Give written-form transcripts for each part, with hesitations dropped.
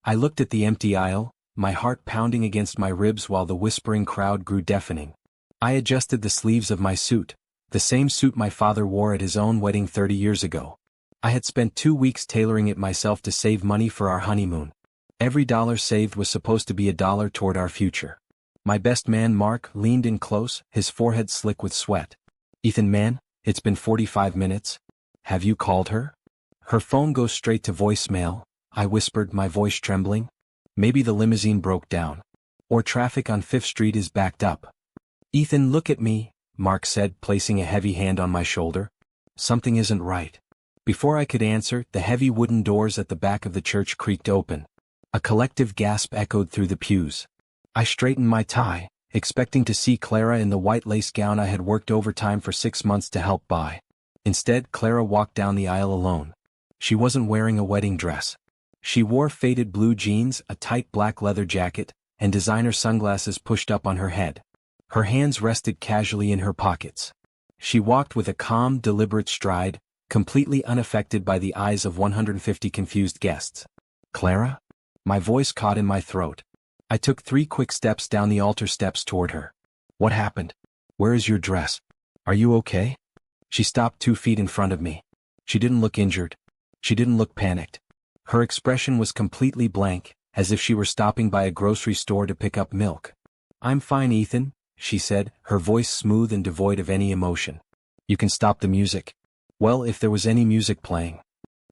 I looked at the empty aisle, my heart pounding against my ribs while the whispering crowd grew deafening. I adjusted the sleeves of my suit, the same suit my father wore at his own wedding 30 years ago. I had spent 2 weeks tailoring it myself to save money for our honeymoon. Every dollar saved was supposed to be a dollar toward our future. My best man Mark leaned in close, his forehead slick with sweat. Ethan man, it's been 45 minutes. Have you called her? Her phone goes straight to voicemail, I whispered, my voice trembling. Maybe the limousine broke down. Or traffic on 5th Street is backed up. Ethan, look at me, Mark said, placing a heavy hand on my shoulder. Something isn't right. Before I could answer, the heavy wooden doors at the back of the church creaked open. A collective gasp echoed through the pews. I straightened my tie, expecting to see Clara in the white lace gown I had worked overtime for 6 months to help buy. Instead, Clara walked down the aisle alone. She wasn't wearing a wedding dress. She wore faded blue jeans, a tight black leather jacket, and designer sunglasses pushed up on her head. Her hands rested casually in her pockets. She walked with a calm, deliberate stride, completely unaffected by the eyes of 150 confused guests. Clara? My voice caught in my throat. I took 3 quick steps down the altar steps toward her. What happened? Where is your dress? Are you okay? She stopped 2 feet in front of me. She didn't look injured. She didn't look panicked. Her expression was completely blank, as if she were stopping by a grocery store to pick up milk. I'm fine, Ethan, she said, her voice smooth and devoid of any emotion. You can stop the music. Well, if there was any music playing.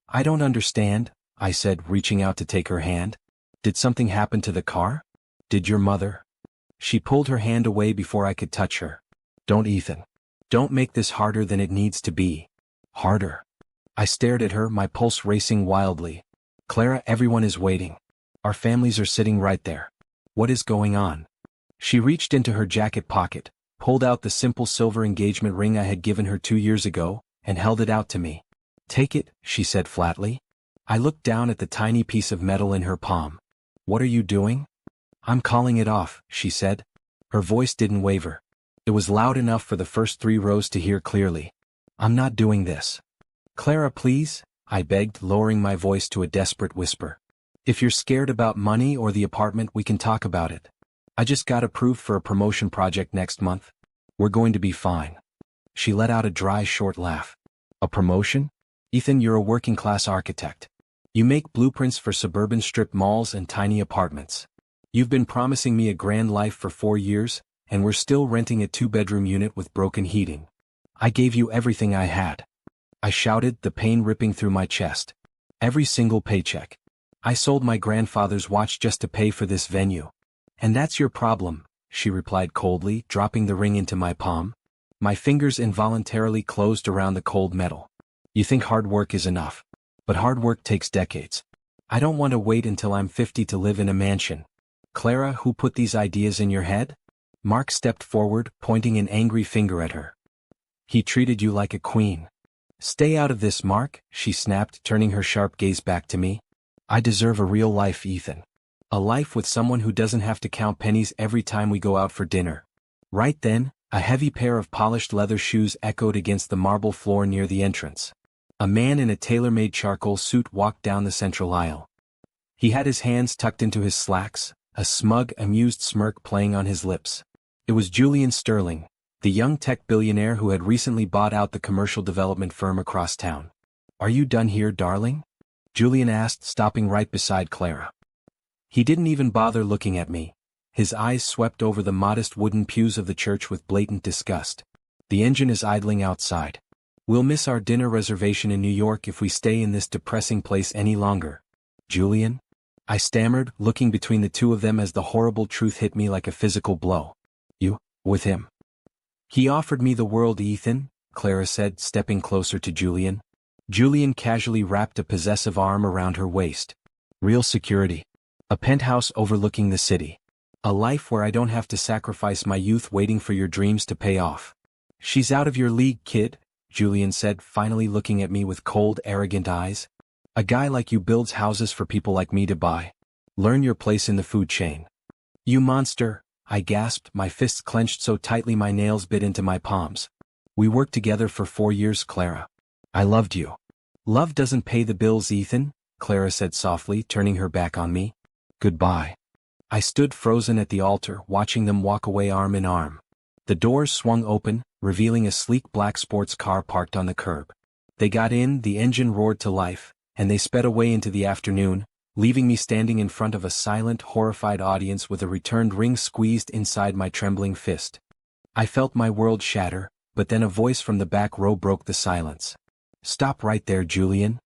I don't understand, I said, reaching out to take her hand. Did something happen to the car? Did your mother? She pulled her hand away before I could touch her. Don't, Ethan. Don't make this harder than it needs to be. Harder. I stared at her, my pulse racing wildly. Clara, everyone is waiting. Our families are sitting right there. What is going on? She reached into her jacket pocket, pulled out the simple silver engagement ring I had given her 2 years ago, and held it out to me. Take it, she said flatly. I looked down at the tiny piece of metal in her palm. What are you doing? I'm calling it off, she said. Her voice didn't waver. It was loud enough for the first 3 rows to hear clearly. I'm not doing this. Clara, please, I begged, lowering my voice to a desperate whisper. If you're scared about money or the apartment, we can talk about it. I just got approved for a promotion project next month. We're going to be fine. She let out a dry, short laugh. A promotion? Ethan, you're a working-class architect. You make blueprints for suburban strip malls and tiny apartments. You've been promising me a grand life for 4 years, and we're still renting a 2-bedroom unit with broken heating. I gave you everything I had. I shouted, the pain ripping through my chest. Every single paycheck. I sold my grandfather's watch just to pay for this venue. And that's your problem, she replied coldly, dropping the ring into my palm. My fingers involuntarily closed around the cold metal. You think hard work is enough. But hard work takes decades. I don't want to wait until I'm 50 to live in a mansion. Clara, who put these ideas in your head? Mark stepped forward, pointing an angry finger at her. He treated you like a queen. Stay out of this, Mark, she snapped, turning her sharp gaze back to me. I deserve a real life, Ethan. A life with someone who doesn't have to count pennies every time we go out for dinner. Right then, a heavy pair of polished leather shoes echoed against the marble floor near the entrance. A man in a tailor-made charcoal suit walked down the central aisle. He had his hands tucked into his slacks, a smug, amused smirk playing on his lips. It was Julian Sterling, the young tech billionaire who had recently bought out the commercial development firm across town. Are you done here, darling? Julian asked, stopping right beside Clara. He didn't even bother looking at me. His eyes swept over the modest wooden pews of the church with blatant disgust. The engine is idling outside. We'll miss our dinner reservation in New York if we stay in this depressing place any longer. Julian? I stammered, looking between the two of them as the horrible truth hit me like a physical blow. You, with him? He offered me the world, Ethan, Clara said, stepping closer to Julian. Julian casually wrapped a possessive arm around her waist. Real security. A penthouse overlooking the city. A life where I don't have to sacrifice my youth waiting for your dreams to pay off. She's out of your league, kid, Julian said, finally looking at me with cold, arrogant eyes. A guy like you builds houses for people like me to buy. Learn your place in the food chain. You monster, I gasped, my fists clenched so tightly my nails bit into my palms. We worked together for 4 years, Clara. I loved you. Love doesn't pay the bills, Ethan, Clara said softly, turning her back on me. Goodbye. I stood frozen at the altar, watching them walk away arm in arm. The doors swung open, revealing a sleek black sports car parked on the curb. They got in, the engine roared to life, and they sped away into the afternoon, leaving me standing in front of a silent, horrified audience with a returned ring squeezed inside my trembling fist. I felt my world shatter, but then a voice from the back row broke the silence. "Stop right there, Julian."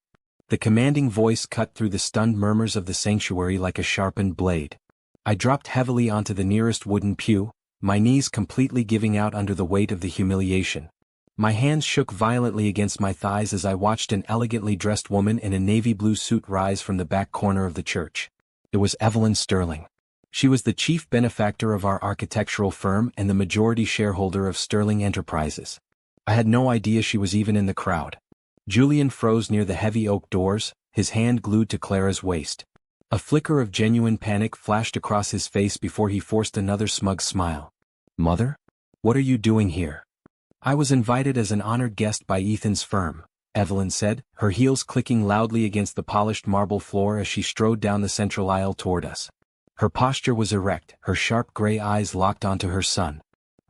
The commanding voice cut through the stunned murmurs of the sanctuary like a sharpened blade. I dropped heavily onto the nearest wooden pew, my knees completely giving out under the weight of the humiliation. My hands shook violently against my thighs as I watched an elegantly dressed woman in a navy blue suit rise from the back corner of the church. It was Julian Sterling. She was the chief benefactor of our architectural firm and the majority shareholder of Sterling Enterprises. I had no idea she was even in the crowd. Julian froze near the heavy oak doors, his hand glued to Clara's waist. A flicker of genuine panic flashed across his face before he forced another smug smile. "Mother? What are you doing here?" "I was invited as an honored guest by Ethan's firm," Evelyn said, her heels clicking loudly against the polished marble floor as she strode down the central aisle toward us. Her posture was erect, her sharp gray eyes locked onto her son.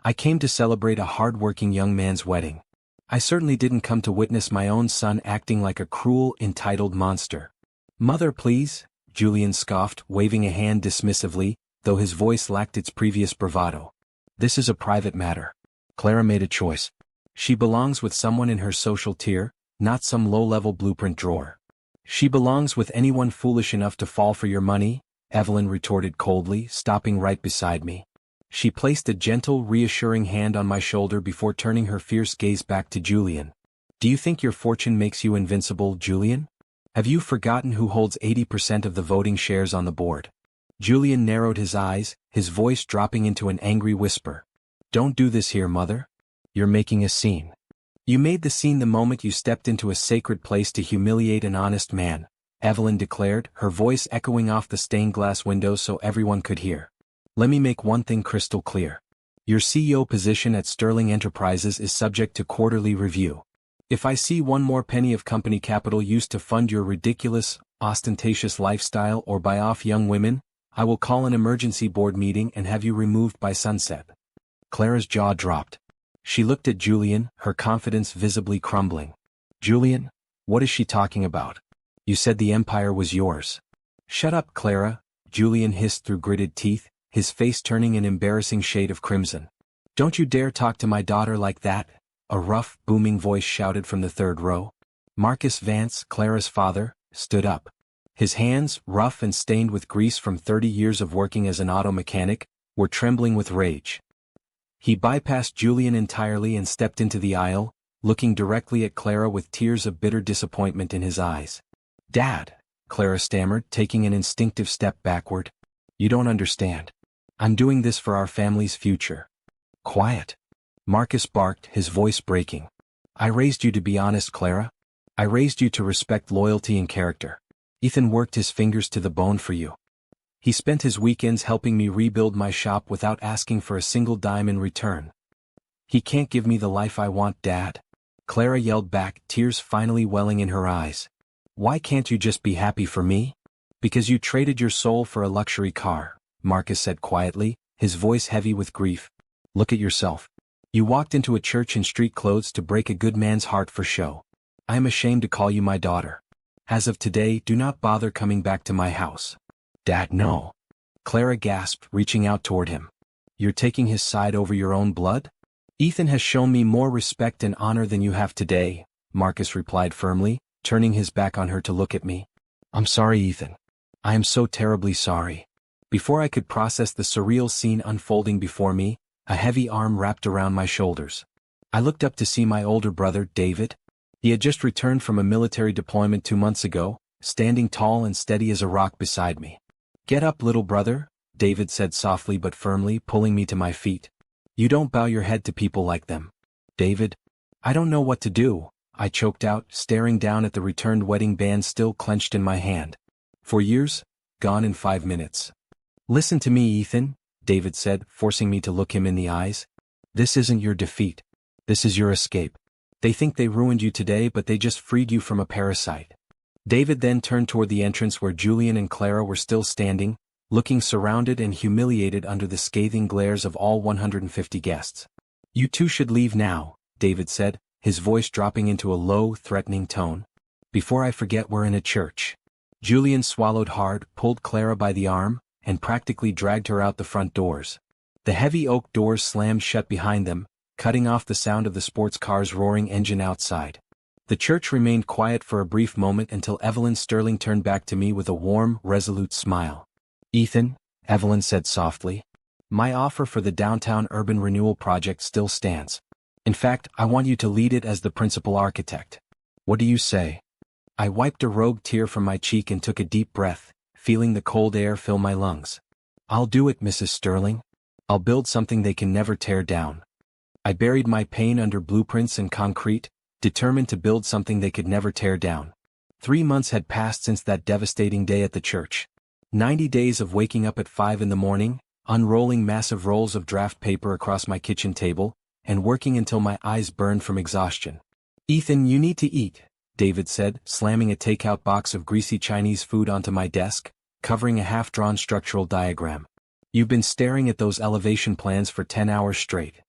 "I came to celebrate a hard-working young man's wedding. I certainly didn't come to witness my own son acting like a cruel, entitled monster." "Mother, please," Julian scoffed, waving a hand dismissively, though his voice lacked its previous bravado. "This is a private matter. Clara made a choice. She belongs with someone in her social tier, not some low-level blueprint drawer." "She belongs with anyone foolish enough to fall for your money," Evelyn retorted coldly, stopping right beside me. She placed a gentle, reassuring hand on my shoulder before turning her fierce gaze back to Julian. "Do you think your fortune makes you invincible, Julian? Have you forgotten who holds 80% of the voting shares on the board?" Julian narrowed his eyes, his voice dropping into an angry whisper. "Don't do this here, Mother. You're making a scene. You made the scene the moment you stepped into a sacred place to humiliate an honest man," Evelyn declared, her voice echoing off the stained glass windows so everyone could hear. "Let me make one thing crystal clear. Your CEO position at Sterling Enterprises is subject to quarterly review. If I see one more penny of company capital used to fund your ridiculous, ostentatious lifestyle or buy off young women, I will call an emergency board meeting and have you removed by sunset." Clara's jaw dropped. She looked at Julian, her confidence visibly crumbling. "Julian, what is she talking about? You said the empire was yours." "Shut up, Clara," Julian hissed through gritted teeth, his face turning an embarrassing shade of crimson. "Don't you dare talk to my daughter like that," a rough, booming voice shouted from the third row. Marcus Vance, Clara's father, stood up. His hands, rough and stained with grease from 30 years of working as an auto mechanic, were trembling with rage. He bypassed Julian entirely and stepped into the aisle, looking directly at Clara with tears of bitter disappointment in his eyes. "Dad," Clara stammered, taking an instinctive step backward. "You don't understand. I'm doing this for our family's future." "Quiet," Marcus barked, his voice breaking. "I raised you to be honest, Clara. I raised you to respect loyalty and character. Ethan worked his fingers to the bone for you. He spent his weekends helping me rebuild my shop without asking for a single dime in return. He can't give me the life I want, Dad." Clara yelled back, tears finally welling in her eyes. "Why can't you just be happy for me? Because you traded your soul for a luxury car," Marcus said quietly, his voice heavy with grief. "Look at yourself. You walked into a church in street clothes to break a good man's heart for show. I am ashamed to call you my daughter. As of today, do not bother coming back to my house." "Dad, no." Clara gasped, reaching out toward him. "You're taking his side over your own blood?" "Ethan has shown me more respect and honor than you have today," Marcus replied firmly, turning his back on her to look at me. "I'm sorry, Ethan. I am so terribly sorry." Before I could process the surreal scene unfolding before me, a heavy arm wrapped around my shoulders. I looked up to see my older brother, David. He had just returned from a military deployment 2 months ago, standing tall and steady as a rock beside me. "Get up, little brother," David said softly but firmly, pulling me to my feet. "You don't bow your head to people like them." "David, I don't know what to do," I choked out, staring down at the returned wedding band still clenched in my hand. "For years, gone in 5 minutes." "Listen to me, Ethan," David said, forcing me to look him in the eyes. "This isn't your defeat. This is your escape. They think they ruined you today, but they just freed you from a parasite." David then turned toward the entrance where Julian and Clara were still standing, looking surrounded and humiliated under the scathing glares of all 150 guests. "You two should leave now," David said, his voice dropping into a low, threatening tone. "Before I forget, we're in a church." Julian swallowed hard, pulled Clara by the arm, and practically dragged her out the front doors. The heavy oak doors slammed shut behind them, cutting off the sound of the sports car's roaring engine outside. The church remained quiet for a brief moment until Evelyn Sterling turned back to me with a warm, resolute smile. "Ethan," Evelyn said softly, "my offer for the downtown urban renewal project still stands. In fact, I want you to lead it as the principal architect. What do you say?" I wiped a rogue tear from my cheek and took a deep breath, feeling the cold air fill my lungs. "I'll do it, Mrs. Sterling. I'll build something they can never tear down." I buried my pain under blueprints and concrete, determined to build something they could never tear down. 3 months had passed since that devastating day at the church. 90 days of waking up at 5 in the morning, unrolling massive rolls of draft paper across my kitchen table, and working until my eyes burned from exhaustion. "Ethan, you need to eat," David said, slamming a takeout box of greasy Chinese food onto my desk, covering a half-drawn structural diagram. "You've been staring at those elevation plans for 10 hours straight."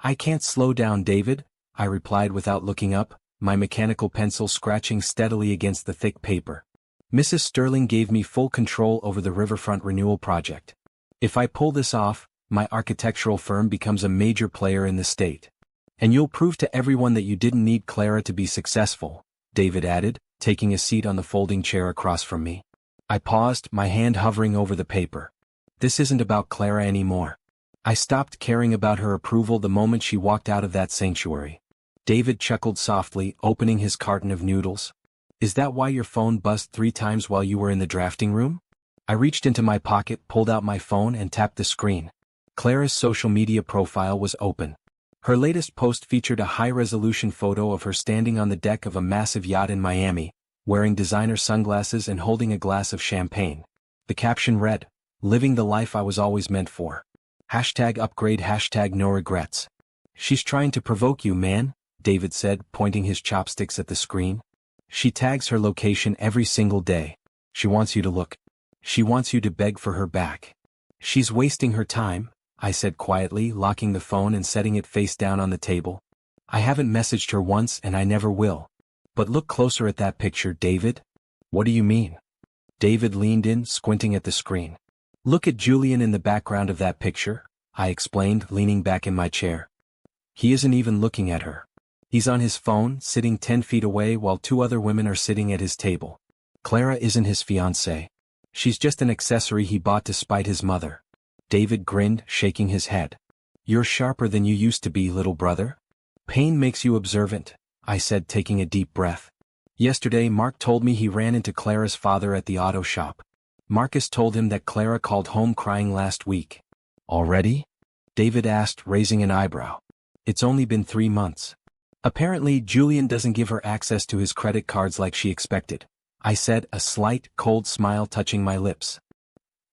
"I can't slow down, David," I replied without looking up, my mechanical pencil scratching steadily against the thick paper. "Mrs. Sterling gave me full control over the riverfront renewal project. If I pull this off, my architectural firm becomes a major player in the state. And you'll prove to everyone that you didn't need Clara to be successful," David added, taking a seat on the folding chair across from me. I paused, my hand hovering over the paper. "This isn't about Clara anymore. I stopped caring about her approval the moment she walked out of that sanctuary." David chuckled softly, opening his carton of noodles. "Is that why your phone buzzed 3 times while you were in the drafting room?" I reached into my pocket, pulled out my phone and tapped the screen. Clara's social media profile was open. Her latest post featured a high-resolution photo of her standing on the deck of a massive yacht in Miami, wearing designer sunglasses and holding a glass of champagne. The caption read, "Living the life I was always meant for. #upgrade #no regrets." "She's trying to provoke you, man," David said, pointing his chopsticks at the screen. "She tags her location every single day. She wants you to look. She wants you to beg for her back." "She's wasting her time," I said quietly, locking the phone and setting it face down on the table. "I haven't messaged her once and I never will." "But look closer at that picture, David." "What do you mean?" David leaned in, squinting at the screen. "Look at Julian in the background of that picture," I explained, leaning back in my chair. "He isn't even looking at her. He's on his phone, sitting 10 feet away while 2 other women are sitting at his table. Clara isn't his fiancée. She's just an accessory he bought to spite his mother." David grinned, shaking his head. "You're sharper than you used to be, little brother. Pain makes you observant," I said, taking a deep breath. "Yesterday Mark told me he ran into Clara's father at the auto shop. Marcus told him that Clara called home crying last week." "Already?" David asked, raising an eyebrow. "It's only been 3 months. Apparently Julian doesn't give her access to his credit cards like she expected," I said, a slight, cold smile touching my lips.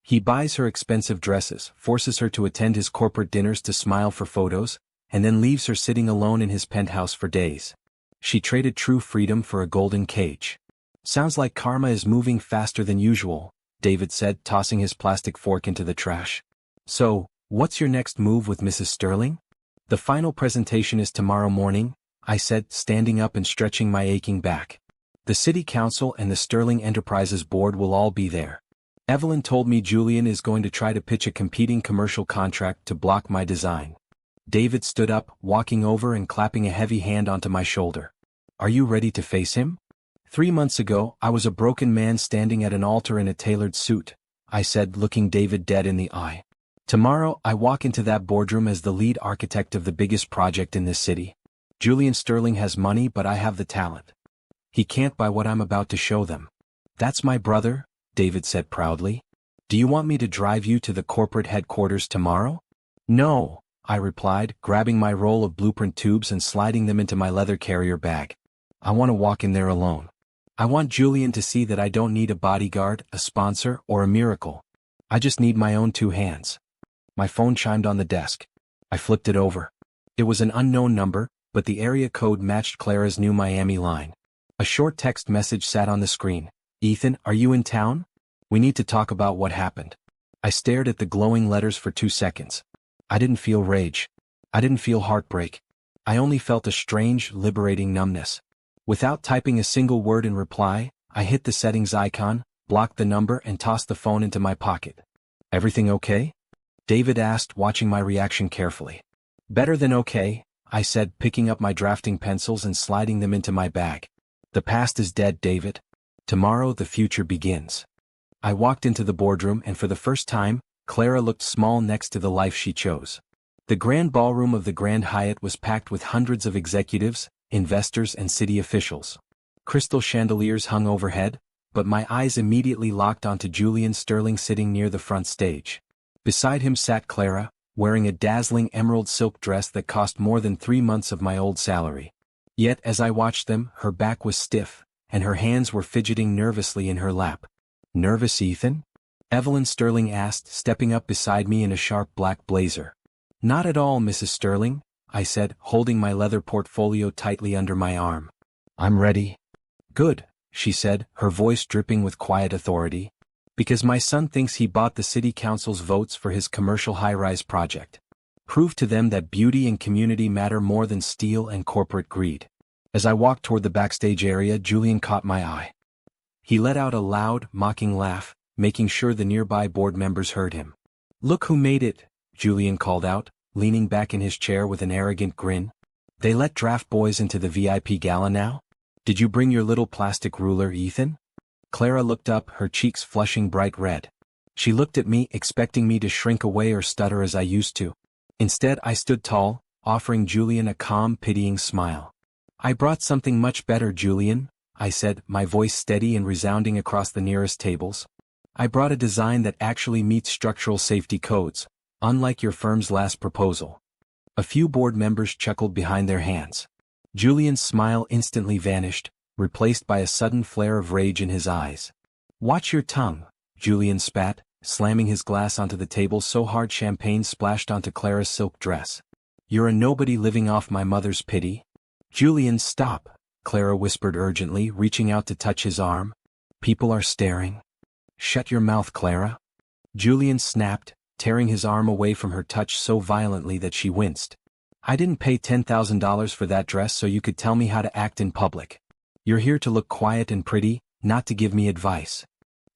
"He buys her expensive dresses, forces her to attend his corporate dinners to smile for photos, and then leaves her sitting alone in his penthouse for days. She traded true freedom for a golden cage." "Sounds like karma is moving faster than usual," David said, tossing his plastic fork into the trash. "So, what's your next move with Mrs. Sterling?" "The final presentation is tomorrow morning," I said, standing up and stretching my aching back. "The City Council and the Sterling Enterprises Board will all be there. Evelyn told me Julian is going to try to pitch a competing commercial contract to block my design." David stood up, walking over and clapping a heavy hand onto my shoulder. "Are you ready to face him?" 3 months ago, I was a broken man standing at an altar in a tailored suit," I said, looking David dead in the eye. "Tomorrow, I walk into that boardroom as the lead architect of the biggest project in this city. Julian Sterling has money, but I have the talent. He can't buy what I'm about to show them." "That's my brother," David said proudly. "Do you want me to drive you to the corporate headquarters tomorrow?" "No," I replied, grabbing my roll of blueprint tubes and sliding them into my leather carrier bag. "I want to walk in there alone. I want Julian to see that I don't need a bodyguard, a sponsor, or a miracle. I just need my own 2 hands." My phone chimed on the desk. I flipped it over. It was an unknown number, but the area code matched Clara's new Miami line. A short text message sat on the screen. "Ethan, are you in town? We need to talk about what happened." I stared at the glowing letters for 2 seconds. I didn't feel rage. I didn't feel heartbreak. I only felt a strange, liberating numbness. Without typing a single word in reply, I hit the settings icon, blocked the number and tossed the phone into my pocket. "Everything okay?" David asked, watching my reaction carefully. "Better than okay," I said, picking up my drafting pencils and sliding them into my bag. "The past is dead, David. Tomorrow the future begins." I walked into the boardroom and for the first time, Clara looked small next to the life she chose. The grand ballroom of the Grand Hyatt was packed with hundreds of executives, investors and city officials. Crystal chandeliers hung overhead, but my eyes immediately locked onto Julian Sterling sitting near the front stage. Beside him sat Clara, wearing a dazzling emerald silk dress that cost more than 3 months of my old salary. Yet as I watched them, her back was stiff, and her hands were fidgeting nervously in her lap. "Nervous, Ethan?" Evelyn Sterling asked, stepping up beside me in a sharp black blazer. "Not at all, Mrs. Sterling," I said, holding my leather portfolio tightly under my arm. "I'm ready." "Good," she said, her voice dripping with quiet authority. "Because my son thinks he bought the city council's votes for his commercial high-rise project. Prove to them that beauty and community matter more than steel and corporate greed." As I walked toward the backstage area, Julian caught my eye. He let out a loud, mocking laugh, making sure the nearby board members heard him. "Look who made it," Julian called out, leaning back in his chair with an arrogant grin. "They let draft boys into the VIP gala now? Did you bring your little plastic ruler, Ethan?" Clara looked up, her cheeks flushing bright red. She looked at me, expecting me to shrink away or stutter as I used to. Instead, I stood tall, offering Julian a calm, pitying smile. "I brought something much better, Julian," I said, my voice steady and resounding across the nearest tables. "I brought a design that actually meets structural safety codes, unlike your firm's last proposal." A few board members chuckled behind their hands. Julian's smile instantly vanished, replaced by a sudden flare of rage in his eyes. "Watch your tongue," Julian spat, slamming his glass onto the table so hard champagne splashed onto Clara's silk dress. "You're a nobody living off my mother's pity." "Julian, stop," Clara whispered urgently, reaching out to touch his arm. "People are staring." "Shut your mouth, Clara." Julian snapped, tearing his arm away from her touch so violently that she winced. "I didn't pay $10,000 for that dress so you could tell me how to act in public. You're here to look quiet and pretty, not to give me advice."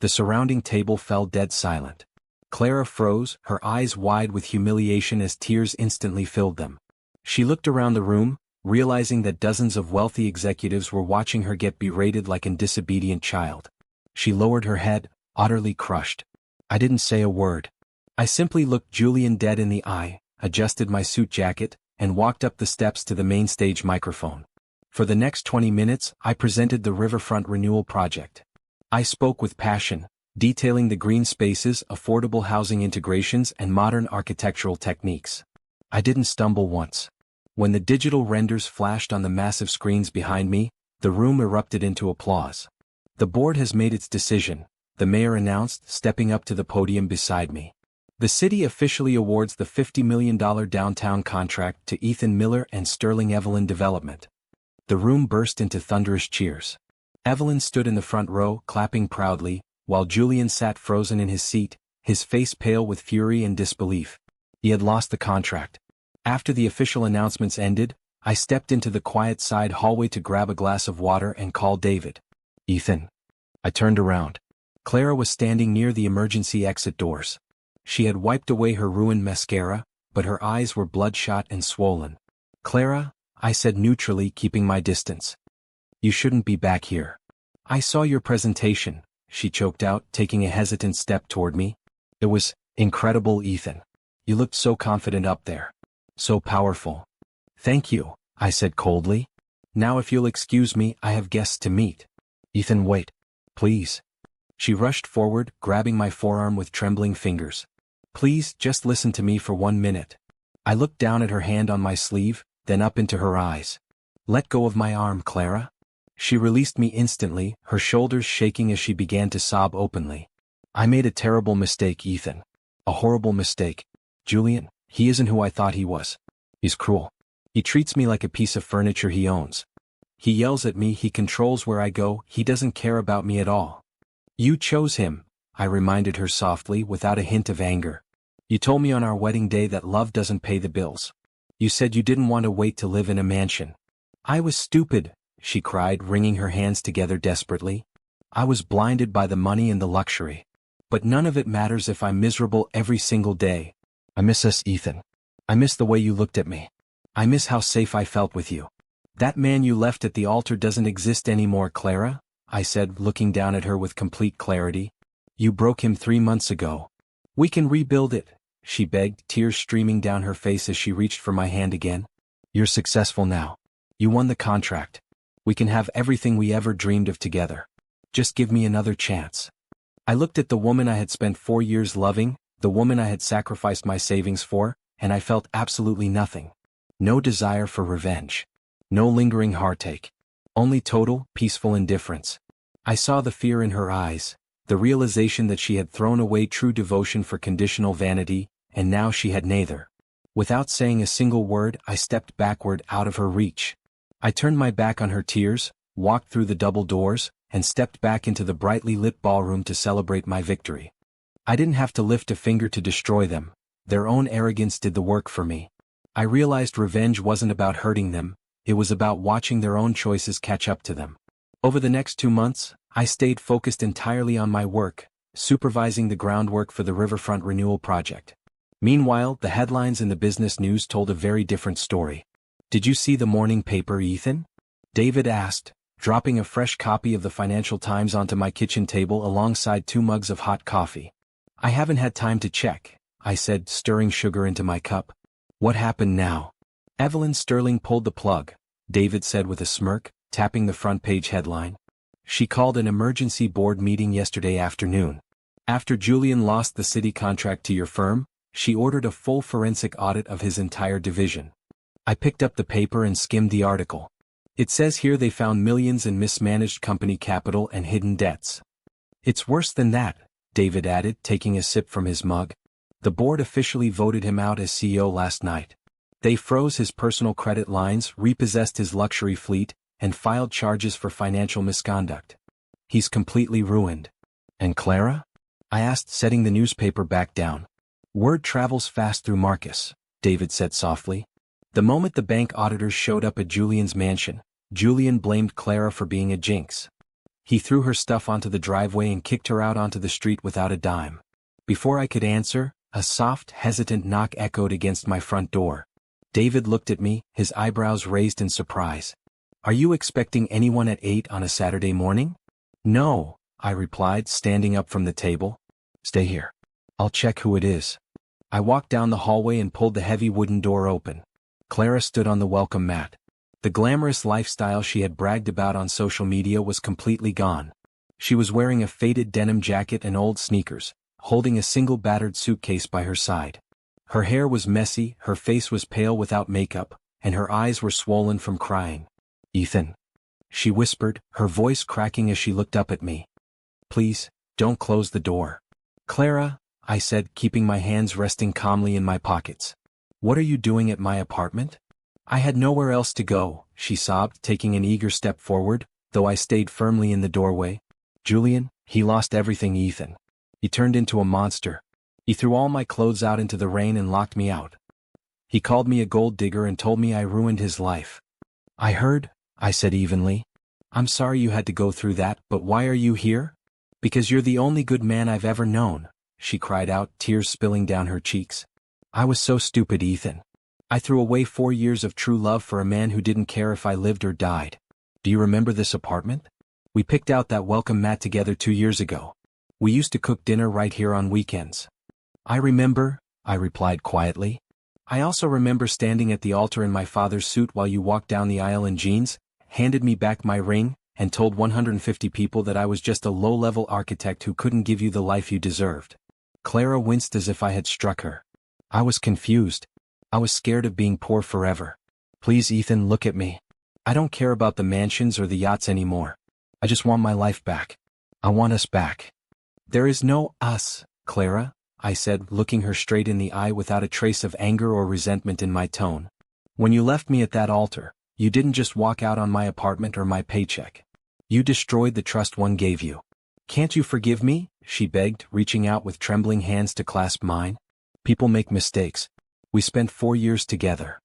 The surrounding table fell dead silent. Clara froze, her eyes wide with humiliation as tears instantly filled them. She looked around the room, realizing that dozens of wealthy executives were watching her get berated like a disobedient child. She lowered her head, utterly crushed. I didn't say a word. I simply looked Julian dead in the eye, adjusted my suit jacket, and walked up the steps to the main stage microphone. For the next 20 minutes, I presented the Riverfront Renewal Project. I spoke with passion, detailing the green spaces, affordable housing integrations, and modern architectural techniques. I didn't stumble once. When the digital renders flashed on the massive screens behind me, the room erupted into applause. "The board has made its decision," the mayor announced, stepping up to the podium beside me. "The city officially awards the $50 million downtown contract to Ethan Miller and Sterling Evelyn Development." The room burst into thunderous cheers. Evelyn stood in the front row, clapping proudly, while Julian sat frozen in his seat, his face pale with fury and disbelief. He had lost the contract. After the official announcements ended, I stepped into the quiet side hallway to grab a glass of water and call David. "Ethan." I turned around. Clara was standing near the emergency exit doors. She had wiped away her ruined mascara, but her eyes were bloodshot and swollen. "Clara," I said neutrally, keeping my distance. "You shouldn't be back here." "I saw your presentation," she choked out, taking a hesitant step toward me. "It was incredible, Ethan. You looked so confident up there. So powerful." "Thank you," I said coldly. "Now if you'll excuse me, I have guests to meet." "Ethan, wait. Please." She rushed forward, grabbing my forearm with trembling fingers. "Please, just listen to me for 1 minute." I looked down at her hand on my sleeve, then up into her eyes. "Let go of my arm, Clara." She released me instantly, her shoulders shaking as she began to sob openly. "I made a terrible mistake, Ethan. A horrible mistake. Julian, he isn't who I thought he was. He's cruel. He treats me like a piece of furniture he owns. He yells at me, he controls where I go, he doesn't care about me at all." "You chose him," I reminded her softly without a hint of anger. You told me on our wedding day that love doesn't pay the bills. You said you didn't want to wait to live in a mansion. I was stupid, she cried, wringing her hands together desperately. I was blinded by the money and the luxury. But none of it matters if I'm miserable every single day. I miss us, Ethan. I miss the way you looked at me. I miss how safe I felt with you. That man you left at the altar doesn't exist anymore, Clara, I said, looking down at her with complete clarity. You broke him 3 months ago. We can rebuild it, she begged, tears streaming down her face as she reached for my hand again. You're successful now. You won the contract. We can have everything we ever dreamed of together. Just give me another chance. I looked at the woman I had spent 4 years loving, the woman I had sacrificed my savings for, and I felt absolutely nothing. No desire for revenge. No lingering heartache. Only total, peaceful indifference. I saw the fear in her eyes, the realization that she had thrown away true devotion for conditional vanity, and now she had neither. Without saying a single word, I stepped backward out of her reach. I turned my back on her tears, walked through the double doors, and stepped back into the brightly lit ballroom to celebrate my victory. I didn't have to lift a finger to destroy them. Their own arrogance did the work for me. I realized revenge wasn't about hurting them, it was about watching their own choices catch up to them. Over the next 2 months, I stayed focused entirely on my work, supervising the groundwork for the riverfront renewal project. Meanwhile, the headlines in the business news told a very different story. Did you see the morning paper, Ethan? David asked, dropping a fresh copy of the Financial Times onto my kitchen table alongside 2 mugs of hot coffee. I haven't had time to check, I said, stirring sugar into my cup. What happened now? Evelyn Sterling pulled the plug, David said with a smirk, tapping the front page headline. She called an emergency board meeting yesterday afternoon. After Julian lost the city contract to your firm, she ordered a full forensic audit of his entire division. I picked up the paper and skimmed the article. It says here they found millions in mismanaged company capital and hidden debts. It's worse than that, David added, taking a sip from his mug. The board officially voted him out as CEO last night. They froze his personal credit lines, repossessed his luxury fleet, and filed charges for financial misconduct. He's completely ruined. And Clara? I asked, setting the newspaper back down. Word travels fast through Marcus, David said softly. The moment the bank auditors showed up at Julian's mansion, Julian blamed Clara for being a jinx. He threw her stuff onto the driveway and kicked her out onto the street without a dime. Before I could answer, a soft, hesitant knock echoed against my front door. David looked at me, his eyebrows raised in surprise. Are you expecting anyone at 8 on a Saturday morning? No, I replied, standing up from the table. Stay here. I'll check who it is. I walked down the hallway and pulled the heavy wooden door open. Clara stood on the welcome mat. The glamorous lifestyle she had bragged about on social media was completely gone. She was wearing a faded denim jacket and old sneakers, holding a single battered suitcase by her side. Her hair was messy, her face was pale without makeup, and her eyes were swollen from crying. Ethan, she whispered, her voice cracking as she looked up at me. Please, don't close the door. Clara, I said, keeping my hands resting calmly in my pockets. What are you doing at my apartment? I had nowhere else to go, she sobbed, taking an eager step forward, though I stayed firmly in the doorway. Julian, he lost everything, Ethan. He turned into a monster. He threw all my clothes out into the rain and locked me out. He called me a gold digger and told me I ruined his life. I heard, I said evenly. I'm sorry you had to go through that, but why are you here? Because you're the only good man I've ever known, she cried out, tears spilling down her cheeks. I was so stupid, Ethan. I threw away 4 years of true love for a man who didn't care if I lived or died. Do you remember this apartment? We picked out that welcome mat together 2 years ago. We used to cook dinner right here on weekends. I remember, I replied quietly. I also remember standing at the altar in my father's suit while you walked down the aisle in jeans, handed me back my ring, and told 150 people that I was just a low-level architect who couldn't give you the life you deserved. Clara winced as if I had struck her. I was confused. I was scared of being poor forever. Please, Ethan, look at me. I don't care about the mansions or the yachts anymore. I just want my life back. I want us back. There is no us, Clara, I said, looking her straight in the eye without a trace of anger or resentment in my tone. When you left me at that altar, you didn't just walk out on my apartment or my paycheck. You destroyed the trust one gave you. Can't you forgive me? she begged, reaching out with trembling hands to clasp mine. People make mistakes. We spent 4 years together.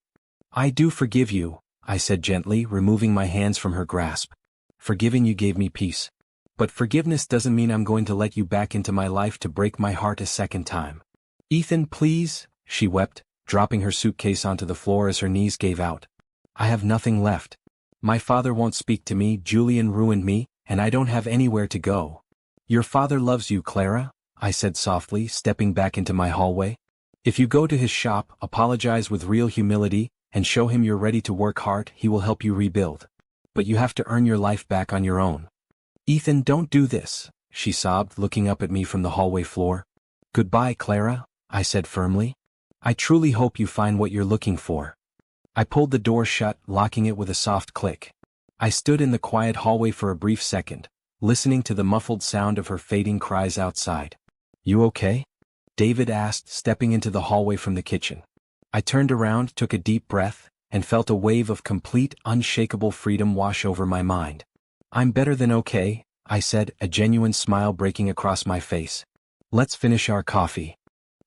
I do forgive you, I said gently, removing my hands from her grasp. Forgiving you gave me peace. But forgiveness doesn't mean I'm going to let you back into my life to break my heart a second time. Ethan, please, she wept, dropping her suitcase onto the floor as her knees gave out. I have nothing left. My father won't speak to me, Julian ruined me, and I don't have anywhere to go. Your father loves you, Clara, I said softly, stepping back into my hallway. If you go to his shop, apologize with real humility, and show him you're ready to work hard, he will help you rebuild. But you have to earn your life back on your own. Ethan, don't do this, she sobbed, looking up at me from the hallway floor. Goodbye, Clara, I said firmly. I truly hope you find what you're looking for. I pulled the door shut, locking it with a soft click. I stood in the quiet hallway for a brief second, listening to the muffled sound of her fading cries outside. You okay? David asked, stepping into the hallway from the kitchen. I turned around, took a deep breath, and felt a wave of complete, unshakable freedom wash over my mind. I'm better than okay, I said, a genuine smile breaking across my face. Let's finish our coffee.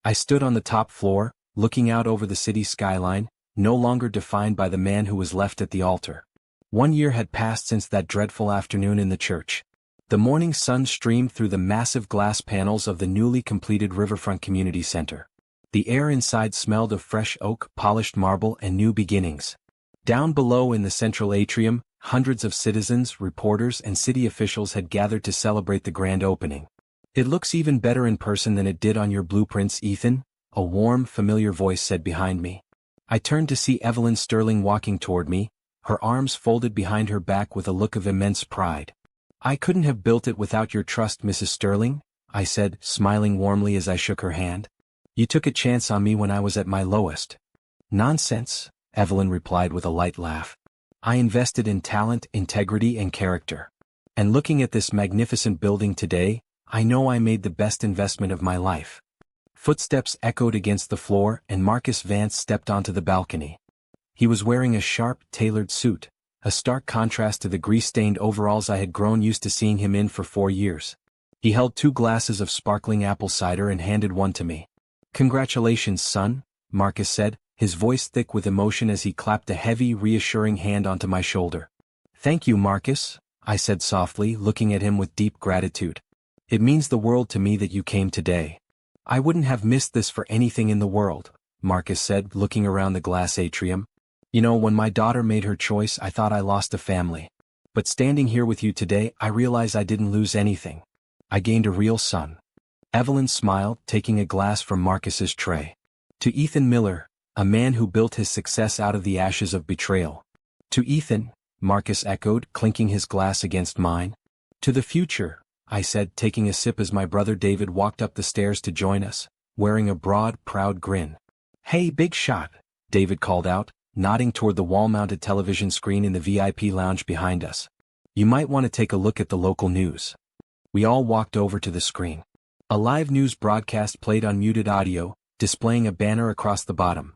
I stood on the top floor, looking out over the city skyline, no longer defined by the man who was left at the altar. 1 year had passed since that dreadful afternoon in the church. The morning sun streamed through the massive glass panels of the newly completed Riverfront Community Center. The air inside smelled of fresh oak, polished marble, and new beginnings. Down below in the central atrium, hundreds of citizens, reporters, and city officials had gathered to celebrate the grand opening. It looks even better in person than it did on your blueprints, Ethan, a warm, familiar voice said behind me. I turned to see Julian Sterling walking toward me, her arms folded behind her back with a look of immense pride. I couldn't have built it without your trust, Mrs. Sterling, I said, smiling warmly as I shook her hand. You took a chance on me when I was at my lowest. Nonsense, Evelyn replied with a light laugh. I invested in talent, integrity, and character. And looking at this magnificent building today, I know I made the best investment of my life. Footsteps echoed against the floor, and Marcus Vance stepped onto the balcony. He was wearing a sharp, tailored suit, a stark contrast to the grease-stained overalls I had grown used to seeing him in for 4 years. He held 2 glasses of sparkling apple cider and handed one to me. Congratulations, son, Marcus said, his voice thick with emotion as he clapped a heavy, reassuring hand onto my shoulder. Thank you, Marcus, I said softly, looking at him with deep gratitude. It means the world to me that you came today. I wouldn't have missed this for anything in the world, Marcus said, looking around the glass atrium. You know, when my daughter made her choice, I thought I lost a family. But standing here with you today, I realize I didn't lose anything. I gained a real son. Evelyn smiled, taking a glass from Marcus's tray. To Ethan Miller, a man who built his success out of the ashes of betrayal. To Ethan, Marcus echoed, clinking his glass against mine. To the future, I said, taking a sip as my brother David walked up the stairs to join us, wearing a broad, proud grin. Hey, big shot, David called out, nodding toward the wall-mounted television screen in the VIP lounge behind us. You might want to take a look at the local news. We all walked over to the screen. A live news broadcast played on muted audio, displaying a banner across the bottom.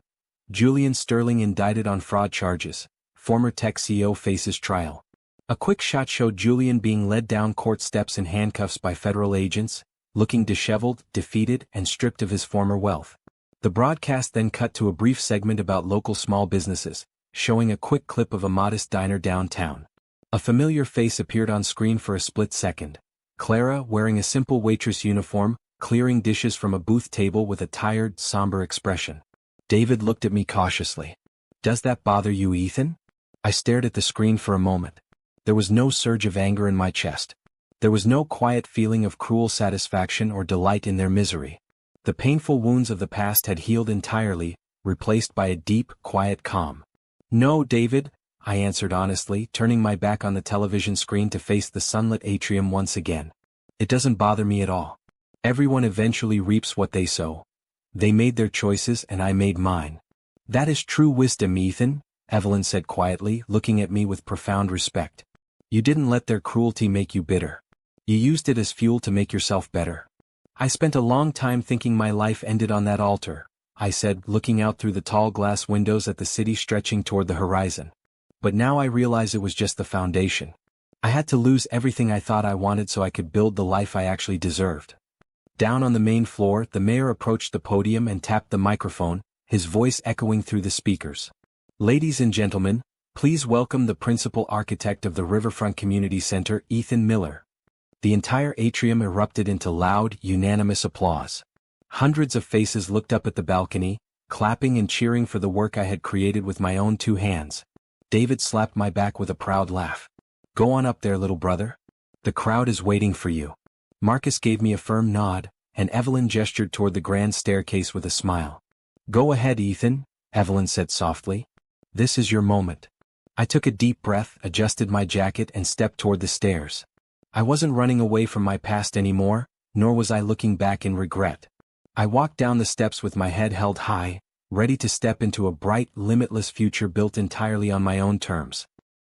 Julian Sterling indicted on fraud charges. Former tech CEO faces trial. A quick shot showed Julian being led down court steps in handcuffs by federal agents, looking disheveled, defeated, and stripped of his former wealth. The broadcast then cut to a brief segment about local small businesses, showing a quick clip of a modest diner downtown. A familiar face appeared on screen for a split second. Clara, wearing a simple waitress uniform, clearing dishes from a booth table with a tired, somber expression. David looked at me cautiously. Does that bother you, Ethan? I stared at the screen for a moment. There was no surge of anger in my chest. There was no quiet feeling of cruel satisfaction or delight in their misery. The painful wounds of the past had healed entirely, replaced by a deep, quiet calm. No, David, I answered honestly, turning my back on the television screen to face the sunlit atrium once again. It doesn't bother me at all. Everyone eventually reaps what they sow. They made their choices and I made mine. That is true wisdom, Ethan, Evelyn said quietly, looking at me with profound respect. You didn't let their cruelty make you bitter. You used it as fuel to make yourself better. I spent a long time thinking my life ended on that altar, I said, looking out through the tall glass windows at the city stretching toward the horizon. But now I realize it was just the foundation. I had to lose everything I thought I wanted so I could build the life I actually deserved. Down on the main floor, the mayor approached the podium and tapped the microphone, his voice echoing through the speakers. Ladies and gentlemen, please welcome the principal architect of the Riverfront Community Center, Ethan Miller. The entire atrium erupted into loud, unanimous applause. Hundreds of faces looked up at the balcony, clapping and cheering for the work I had created with my own 2 hands. David slapped my back with a proud laugh. Go on up there, little brother. The crowd is waiting for you. Marcus gave me a firm nod, and Evelyn gestured toward the grand staircase with a smile. Go ahead, Ethan, Evelyn said softly. This is your moment. I took a deep breath, adjusted my jacket and stepped toward the stairs. I wasn't running away from my past anymore, nor was I looking back in regret. I walked down the steps with my head held high, ready to step into a bright, limitless future built entirely on my own terms.